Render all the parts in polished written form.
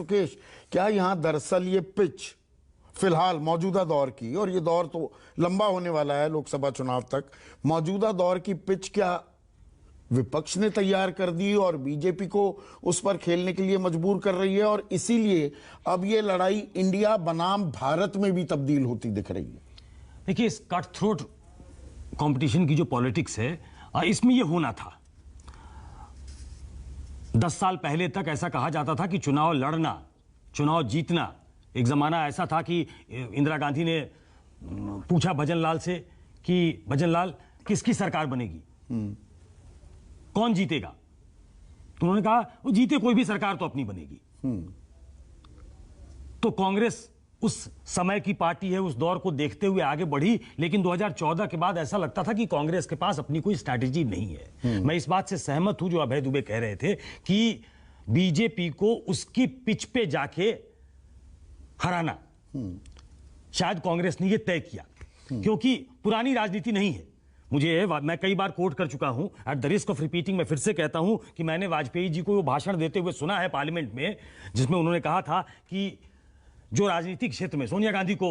सुकेश, क्या यहाँ दरअसल ये पिच फिलहाल मौजूदा दौर की, और ये दौर तो लंबा होने वाला है लोकसभा चुनाव तक, मौजूदा दौर की पिच क्या विपक्ष ने तैयार कर दी और बीजेपी को उस पर खेलने के लिए मजबूर कर रही है, और इसीलिए अब ये लड़ाई इंडिया बनाम भारत में भी तब्दील होती दिख रही है? देखिए, इस कट थ्रोट कंपटीशन की जो पॉलिटिक्स है, इसमें ये होना था। 10 साल पहले तक ऐसा कहा जाता था कि चुनाव लड़ना, चुनाव जीतना, एक जमाना ऐसा था कि इंदिरा गांधी ने पूछा भजनलाल से कि भजनलाल किसकी सरकार बनेगी, कौन जीतेगा? तो उन्होंने कहा वो जीते कोई भी सरकार तो अपनी बनेगी। तो कांग्रेस उस समय की पार्टी है, उस दौर को देखते हुए आगे बढ़ी, लेकिन 2014 के बाद ऐसा लगता था कि कांग्रेस के पास अपनी कोई स्ट्रैटेजी नहीं है। मैं इस बात से सहमत हूं जो अभय दुबे कह रहे थे कि बीजेपी को उसकी पिच पे जाके हराना शायद कांग्रेस ने यह तय किया, क्योंकि पुरानी राजनीति नहीं है। मैं कई बार कोट कर चुका हूं, at the risk of repeating मैं फिर से कहता हूं कि मैंने वाजपेयी जी को वो भाषण देते हुए सुना है पार्लियामेंट में, जिसमें उन्होंने कहा था कि जो राजनीतिक क्षेत्र में सोनिया गांधी को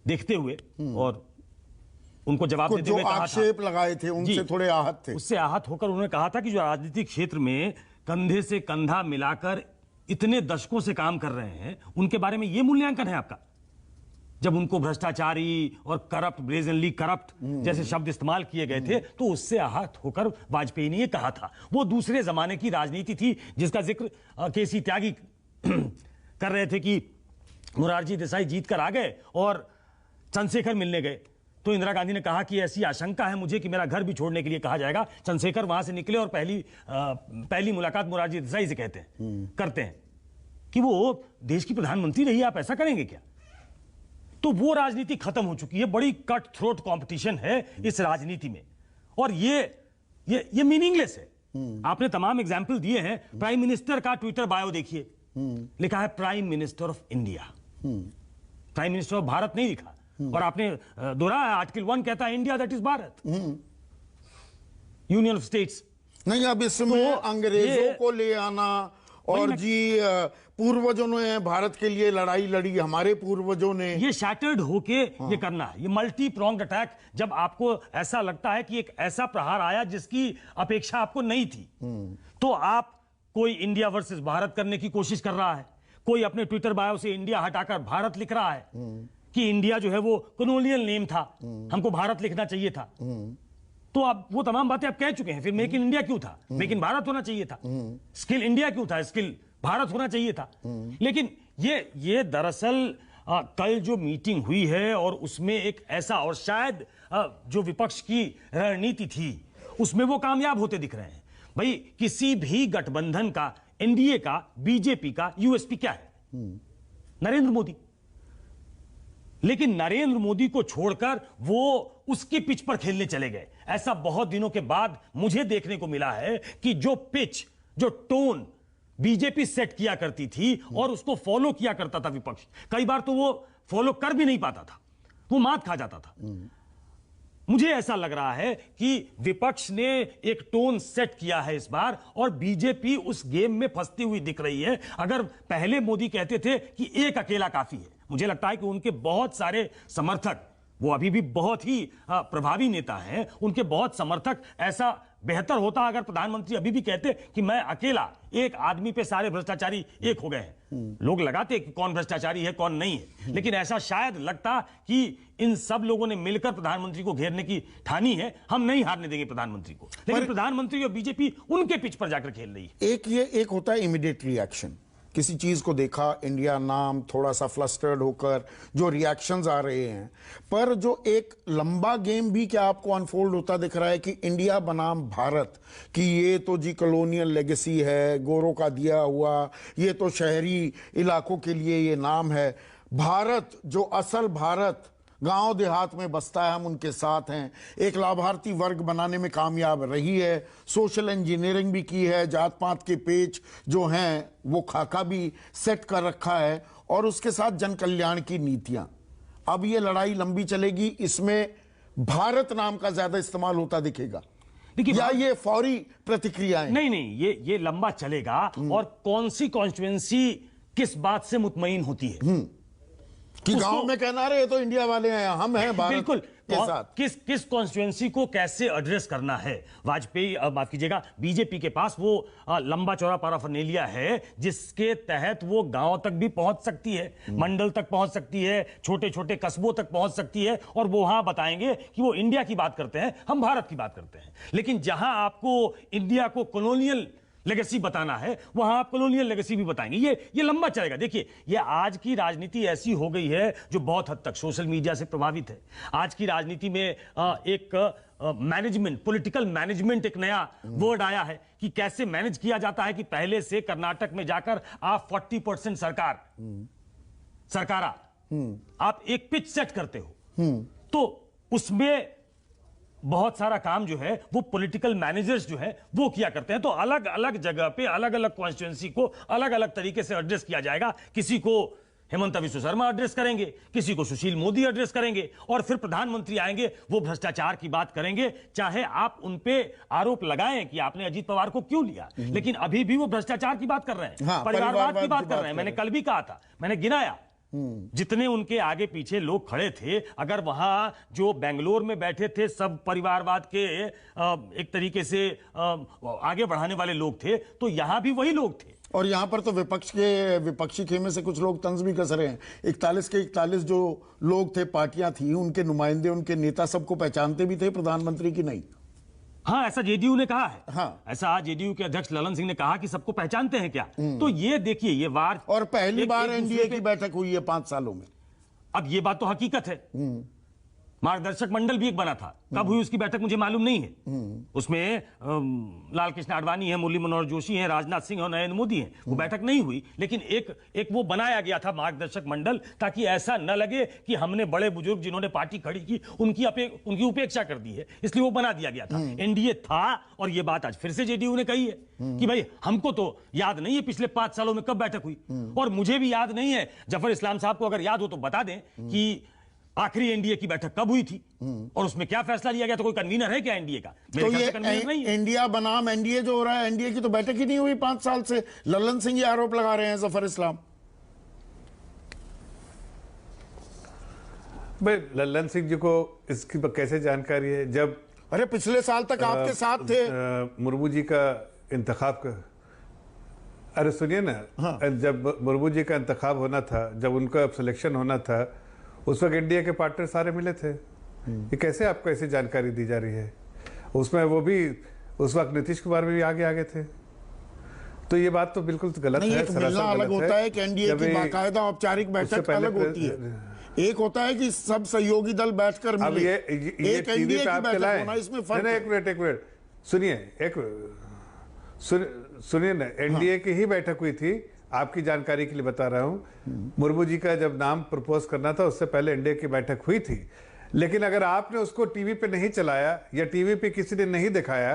देखते हुए और उनको जवाब देते हुए आक्षेप लगाए थे उनसे थोड़े आहत थे, उससे आहत होकर उन्होंने कहा था कि जो राजनीतिक क्षेत्र में कंधे से कंधा मिलाकर इतने दशकों से काम कर रहे हैं, उनके बारे में यह मूल्यांकन है आपका? जब उनको भ्रष्टाचारी और करप्ट, ब्रेजनली करप्ट जैसे शब्द इस्तेमाल किए गए थे, तो उससे आहत होकर वाजपेयी ने यह कहा था। वो दूसरे जमाने की राजनीति थी जिसका जिक्र केसी त्यागी कर रहे थे कि मोरारजी देसाई जीत कर आ गए और चंद्रशेखर मिलने गए, तो इंदिरा गांधी ने कहा कि ऐसी आशंका है मुझे कि मेरा घर भी छोड़ने के लिए कहा जाएगा। चंद्रशेखर वहां से निकले और पहली मुलाकात मोरारजी देसाई से करते हैं कि वो देश की प्रधानमंत्री रही, आप ऐसा करेंगे क्या? तो वो राजनीति खत्म हो चुकी है। बड़ी कट थ्रोट कंपटीशन है इस राजनीति में, और ये मीनिंगलेस है। आपने तमाम एग्जाम्पल दिए हैं। प्राइम मिनिस्टर का ट्विटर बायो देखिए, लिखा है prime minister of India, prime minister of Bharat नहीं लिखा। और आपने दोहराया, आर्टिकल 1 कहता है India that is Bharat, union of states. नहीं, अब इसमें अंग्रेजों को ले आना और पूर्वजों ने भारत के लिए लड़ाई लड़ी, हमारे पूर्वजों ने, ये शैटर्ड होके ये करना है, ये मल्टी प्रोंग्ड अटैक। जब आपको ऐसा लगता है कि एक ऐसा प्रहार आया जिसकी अपेक्षा आपको नहीं थी, तो आप कोई इंडिया वर्सेस भारत करने की कोशिश कर रहा है, कोई अपने ट्विटर बायो से इंडिया हटाकर भारत लिख रहा है कि इंडिया जो है वो कॉलोनियल नेम था, हमको भारत लिखना चाहिए था। तो आप वो तमाम बातें आप कह चुके हैं। फिर मेक इन इंडिया क्यों था? मेक इन भारत होना चाहिए था। स्किल इंडिया क्यों था? स्किल भारत होना चाहिए था। लेकिन ये दरअसल कल जो मीटिंग हुई है और उसमें एक ऐसा, और शायद जो विपक्ष की रणनीति थी उसमें वो कामयाब होते दिख रहे हैं। भाई, किसी भी गठबंधन का, एनडीए का, बीजेपी का यूएसपी क्या है? नरेंद्र मोदी। लेकिन नरेंद्र मोदी को छोड़कर वो उसकी पिच पर खेलने चले गए। ऐसा बहुत दिनों के बाद मुझे देखने को मिला है कि जो पिच, जो टोन बीजेपी सेट किया करती थी और उसको फॉलो किया करता था विपक्ष, कई बार तो वो फॉलो कर भी नहीं पाता था, वो मात खा जाता था। मुझे ऐसा लग रहा है कि विपक्ष ने एक टोन सेट किया है इस बार, और बीजेपी उस गेम में फंसती हुई दिख रही है। अगर पहले मोदी कहते थे कि एक अकेला काफी है, मुझे लगता है कि उनके बहुत सारे समर्थक, वो अभी भी बहुत ही प्रभावी नेता हैं, उनके बहुत समर्थक, ऐसा बेहतर होता अगर प्रधानमंत्री अभी भी कहते कि मैं अकेला, एक आदमी पे सारे भ्रष्टाचारी एक हो गए हैं। लोग लगाते कि कौन भ्रष्टाचारी है कौन नहीं है, लेकिन ऐसा शायद लगता कि इन सब लोगों ने मिलकर प्रधानमंत्री को घेरने की ठानी है, हम नहीं हारने देंगे प्रधानमंत्री को। लेकिन प्रधानमंत्री और बीजेपी उनके पिच पर जाकर खेल रही है। एक होता है इमीडिएट रिएक्शन, किसी चीज को देखा, इंडिया नाम, थोड़ा सा फ्लस्टर्ड होकर जो रिएक्शंस आ रहे हैं, पर जो एक लंबा गेम भी क्या आपको अनफोल्ड होता दिख रहा है कि इंडिया बनाम भारत, कि ये तो जी कॉलोनियल लेगेसी है, गोरों का दिया हुआ, ये तो शहरी इलाकों के लिए ये नाम है। भारत, जो असल भारत गांव देहात में बसता है, हम उनके साथ हैं। एक लाभार्थी वर्ग बनाने में कामयाब रही है, सोशल इंजीनियरिंग भी की है, जात पात के पेच जो हैं वो खाका भी सेट कर रखा है, और उसके साथ जन कल्याण की नीतियां। अब ये लड़ाई लंबी चलेगी, इसमें भारत नाम का ज्यादा इस्तेमाल होता दिखेगा। देखिए या ये फौरी प्रतिक्रियाएं? नहीं नहीं, ये लंबा चलेगा। और कौन सी कॉन्स्टिट्यूएंसी किस बात से मुतमईन होती है कि गांव में कहना रहे तो इंडिया वाले हैं, हम हैं भारत बिल्कुल के साथ। किस कॉन्स्टिट्यूएंसी को कैसे एड्रेस करना है। वाजपेयी, माफ कीजिएगा, बीजेपी के पास वो लंबा चौड़ा पैराफर्नेलिया है जिसके तहत वो गांव तक भी पहुंच सकती है, मंडल तक पहुंच सकती है, छोटे छोटे कस्बों तक पहुंच सकती है, और वो वहां बताएंगे कि वो इंडिया की बात करते हैं, हम भारत की बात करते हैं। लेकिन जहां आपको इंडिया को कॉलोनियल लेगेसी बताना है, वहां आप कॉलोनियल लेगेसी भी बताएंगे। ये लंबा चलेगा। देखिए, ये आज की राजनीति ऐसी हो गई है जो बहुत हद तक सोशल मीडिया से प्रभावित है। आज की राजनीति में एक मैनेजमेंट, पॉलिटिकल मैनेजमेंट एक नया वर्ड आया है कि कैसे मैनेज किया जाता है कि पहले से कर्नाटक में जाकर आप 40% सरकारा आप एक पिच सेट करते हो, तो उसमें बहुत सारा काम जो है वो पॉलिटिकल मैनेजर्स जो है वो किया करते हैं। तो अलग अलग जगह पे अलग अलग कॉन्स्टिट्यूएंसी को अलग अलग तरीके से एड्रेस किया जाएगा। किसी को हेमंत बिस्व शर्मा एड्रेस करेंगे, किसी को सुशील मोदी एड्रेस करेंगे, और फिर प्रधानमंत्री आएंगे, वो भ्रष्टाचार की बात करेंगे। चाहे आप उन पे आरोप लगाएं कि आपने अजीत पवार को क्यों लिया, लेकिन अभी भी वो भ्रष्टाचार की बात कर रहे हैं, हाँ, परिवारवाद की बात कर रहे हैं। मैंने कल भी कहा था, मैंने गिनाया जितने उनके आगे पीछे लोग खड़े थे, अगर वहां जो बेंगलोर में बैठे थे सब परिवारवाद के एक तरीके से आगे बढ़ाने वाले लोग थे, तो यहां भी वही लोग थे। और यहां पर तो विपक्षी खेमे से कुछ लोग तंज भी कस रहे हैं। 41 के 41 जो लोग थे, पार्टियां थी, उनके नुमाइंदे, उनके नेता सबको पहचानते भी थे, प्रधानमंत्री की नहीं। हाँ, ऐसा जेडीयू ने कहा है। हाँ, ऐसा जेडीयू के अध्यक्ष ललन सिंह ने कहा कि सबको पहचानते हैं क्या। तो ये देखिए, ये वार, और पहली बार एनडीए की बैठक हुई है 5 सालों में। अब ये बात तो हकीकत है। मार्गदर्शक मंडल भी एक बना था, कब हुई उसकी बैठक मुझे मालूम नहीं है। उसमें लाल कृष्ण आडवाणी है, मुरली मनोहर जोशी है, राजनाथ सिंह और नरेंद्र मोदी हैं। वो बैठक नहीं हुई, लेकिन एक वो बनाया गया था मार्गदर्शक मंडल, ताकि ऐसा न लगे कि हमने बड़े बुजुर्ग जिन्होंने पार्टी खड़ी की उनकी उपेक्षा कर दी है, इसलिए वो बना दिया गया था। एनडीए था, और ये बात आज फिर से जेडीयू ने कही है कि भाई हमको तो याद नहीं है पिछले 5 सालों में कब बैठक हुई, और मुझे भी याद नहीं है। जफर इस्लाम साहब को अगर याद हो तो बता दें कि आखिरी एनडीए की बैठक कब हुई थी और उसमें क्या फैसला लिया गया। तो कोई कन्वीनर है क्या एनडीए का? तो ये नहीं है। इंडिया बनाम एनडीए जो हो रहा है, एनडीए की तो बैठक ही नहीं हुई 5 साल से। ललन सिंह ये आरोप लगा रहे हैं, जफर इस्लाम। भाई, ललन सिंह जी को इसकी कैसे जानकारी है? जब अरे पिछले साल तक आपके साथ थे। मुर्मू जी का इंतखाब का, अरे सुनिए ना, हाँ। जब मुर्मू जी का इंतखाब होना था, जब उनका सिलेक्शन होना था, उस वक्त एनडीए के पार्टनर सारे मिले थे। ये कैसे आपको ऐसी जानकारी दी जा रही है? उसमें वो भी उस वक्त नीतीश कुमार भी आगे थे। तो ये बात तो बिल्कुल गलत है। एक मिलना अलग होता है कि एनडीए की बाकायदा औपचारिक बैठक अलग होती है। एक होता है कि सब सहयोगी दल बैठकर मिले। ये टीवी पे आप चलाएं, इसमें फर्क है। एक मिनट सुनिए, सुनिए ना, एनडीए की ही बैठक हुई थी, आपकी जानकारी के लिए बता रहा हूं। मुर्मू जी का जब नाम प्रपोज करना था, उससे पहले एनडीए की बैठक हुई थी। लेकिन अगर आपने उसको टीवी पे नहीं चलाया या टीवी पे किसी ने नहीं दिखाया,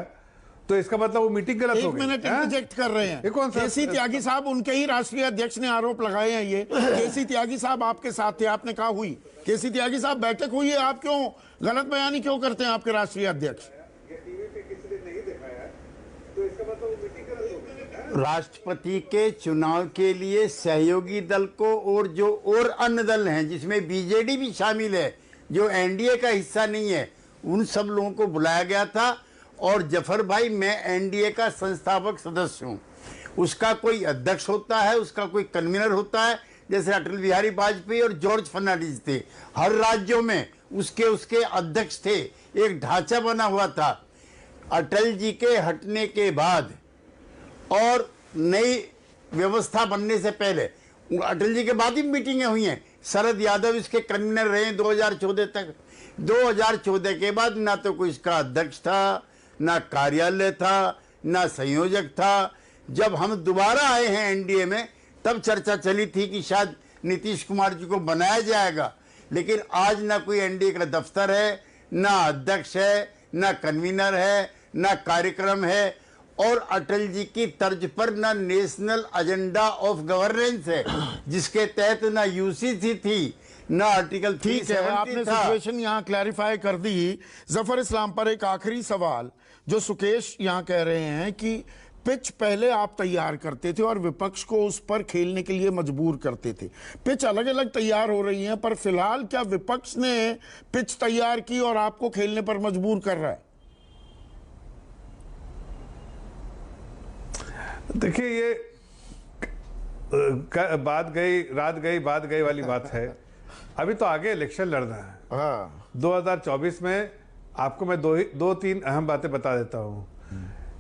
तो इसका मतलब वो मीटिंग गलत हो गई। 1 मिनट इंटरजेक्ट कर रहे हैं। केसी त्यागी साहब, उनके ही राष्ट्रीय अध्यक्ष ने आरोप लगाए हैं ये। केसी त्यागी साहब आपके साथ थे, आपने कहा हुई। केसी त्यागी साहब, बैठक हुई है, आप क्यों गलत बयानी क्यों करते हैं आपके राष्ट्रीय अध्यक्ष? राष्ट्रपति के चुनाव के लिए सहयोगी दल को और अन्य दल हैं, जिसमें बीजेडी भी शामिल है, जो एनडीए का हिस्सा नहीं है, उन सब लोगों को बुलाया गया था। और जफर भाई, मैं एनडीए का संस्थापक सदस्य हूं। उसका कोई अध्यक्ष होता है, उसका कोई कन्वीनर होता है, जैसे अटल बिहारी वाजपेयी और जॉर्ज फर्नांडिस थे। हर राज्यों में उसके अध्यक्ष थे, एक ढांचा बना हुआ था। अटल जी के हटने के बाद और नई व्यवस्था बनने से पहले, अटल जी के बाद ही मीटिंगें हुई हैं। शरद यादव इसके कन्वीनर रहे 2014 तक। 2014 के बाद ना तो कोई इसका अध्यक्ष था, ना कार्यालय था, ना संयोजक था। जब हम दोबारा आए हैं एनडीए में, तब चर्चा चली थी कि शायद नीतीश कुमार जी को बनाया जाएगा। लेकिन आज ना कोई एनडीए का दफ्तर है, ना अध्यक्ष है, ना कन्वीनर है, ना कार्यक्रम है, और अटल जी की तर्ज पर ना नेशनल एजेंडा ऑफ गवर्नेंस है, जिसके तहत ना यूसीसी थी, ना आर्टिकल 370 ठीक है, आपने सिचुएशन यहाँ क्लैरिफाई कर दी। जफर इस्लाम पर एक आखिरी सवाल, जो सुकेश यहां कह रहे हैं कि पिच पहले आप तैयार करते थे और विपक्ष को उस पर खेलने के लिए मजबूर करते थे। पिच अलग अलग तैयार हो रही हैं, पर फिलहाल क्या विपक्ष ने पिच तैयार की और आपको खेलने पर मजबूर कर रहा है? देखिए, ये बात गई रात गई बात गई वाली बात है। अभी तो आगे इलेक्शन लड़ना है। हाँ। 2024 में आपको मैं दो तीन अहम बातें बता देता हूँ।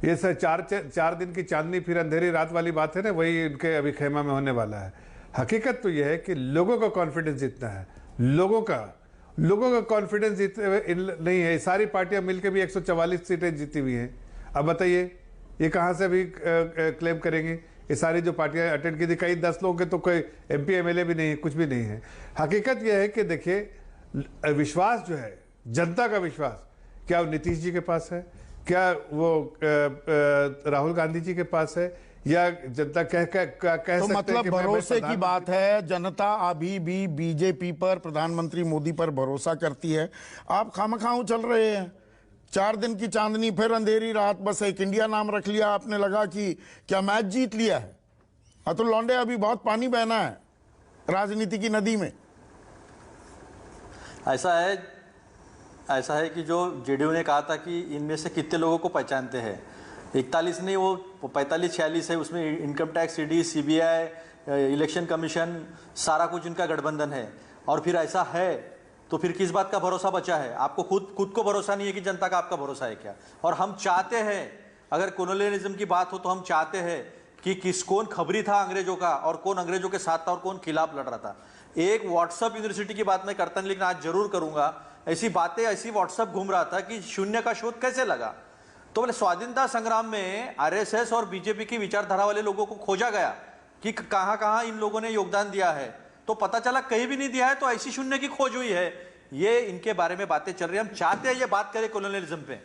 ये सर चार दिन की चांदनी फिर अंधेरी रात वाली बात है ना, वही इनके अभी खेमा में होने वाला है। हकीकत तो यह है कि लोगों का कॉन्फिडेंस जितना है, लोगों का कॉन्फिडेंस नहीं है। सारी पार्टियां मिलकर भी 144 सीटें जीती हुई हैं। अब बताइए ये कहां से भी क्लेम करेंगे? ये सारी जो पार्टियां अटेंड की थी, कई 10 लोगों के तो कोई MP MLA भी नहीं है, कुछ भी नहीं है। हकीकत यह है कि देखिए, विश्वास जो है, जनता का विश्वास, क्या वो नीतीश जी के पास है, क्या वो राहुल गांधी जी के पास है, या जनता कह तो मतलब भरोसे की बात है, जनता अभी भी बीजेपी पर, प्रधानमंत्री मोदी पर भरोसा करती है। आप खामखां चल रहे हैं। 4 दिन की चांदनी फिर अंधेरी रात, बस एक इंडिया नाम रख लिया आपने, लगा कि क्या मैच जीत लिया है। अतुल लौंडे, अभी बहुत पानी बहना है राजनीति की नदी में। ऐसा है कि जो JDU ने कहा था कि इनमें से कितने लोगों को पहचानते हैं, 41 नहीं, वो 45-46 है। उसमें income tax, ED, CBI, election commission, सारा कुछ इनका गठबंधन है। और फिर ऐसा है तो फिर किस बात का भरोसा बचा है? आपको खुद को भरोसा नहीं है कि जनता का आपका भरोसा है क्या? और हम चाहते हैं, अगर कॉलोनियलिज्म की बात हो तो हम चाहते हैं कि कौन खबरी था अंग्रेजों का और कौन अंग्रेजों के साथ था और कौन खिलाफ लड़ रहा था। एक व्हाट्सएप यूनिवर्सिटी की बात मैं करता नहीं, लेकिन आज जरूर करूंगा। ऐसी व्हाट्सएप घूम रहा था कि शून्य का शोध कैसे लगा। तो बोले स्वाधीनता संग्राम में RSS और बीजेपी की विचारधारा वाले लोगों को खोजा गया कि कहां कहां इन लोगों ने योगदान दिया है, तो पता चला कहीं भी नहीं दिया है। तो ऐसी शून्य की खोज हुई है। ये इनके बारे में बातें चल रही है। हम चाहते हैं ये बात करें कॉलोनियलिज्म पे।